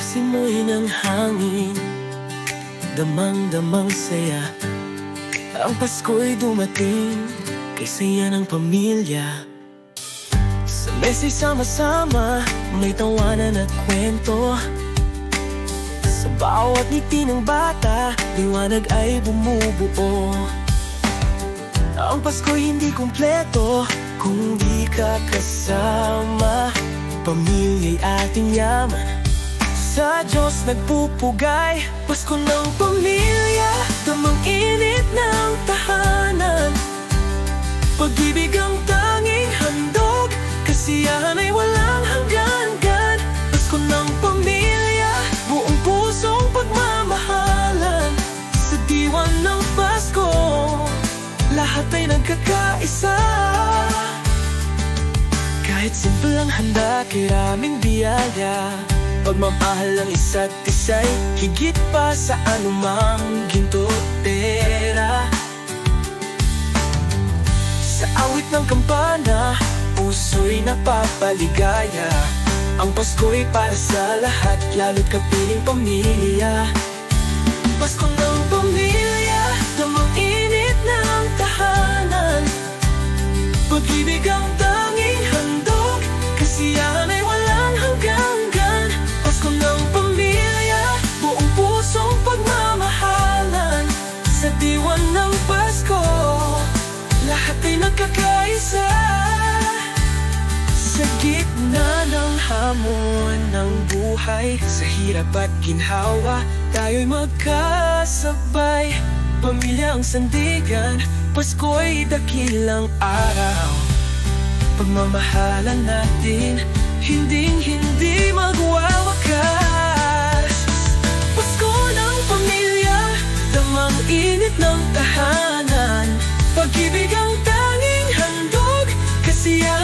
Simoy ng hangin, damang-damang saya. Ang Pasko'y dumating, kay saya ng pamilya. Sa mesa'y sama-sama, may tawanan at kwento. Sa bawat ngiti ng bata, liwanag ay bumubuo. Ang Pasko'y hindi kumpleto kung di ka kasama. Pamilya'y ating yaman, sa Diyos nagpupugay. Pasko ng pamilya, damang init ng tahanan. Pag-ibig ang tanging handog, kasiyahan ay walang hanggan-gan. Pasko ng pamilya, buong pusong pagmamahalan. Sa diwan ng Pasko, lahat ay nagkakaisa. Kahit simple ang handa, kiraming biyaya. Pagmamahal ng isa't isa'y higit pa sa anumang ginto at pera. Sa awit ng kampana, puso'y napapaligaya. Ang Pasko'y para sa lahat, lalo't kapiling pamilya. Pasko ng pamilya, damang init ng tahanan. Pag-ibig ang tanging handog, kasiyahan ay walang hanggan-gan. Pasko ng pamilya, buong pusong pagmamahalan. Sa diwan ng Pasko, lahat ay nagkakaisa. Sa gitna ng hamon ng buhay, sa hirap at ginhawa, tayo'y magkasabay. Pamilya ang sandigan, Pasko'y dakilang araw. Pagmamahalan natin, hinding-hindi magwawakas. Pasko ng pamilya, damang init ng tahanan. Pag-ibig ang tanging handog, kasiyahan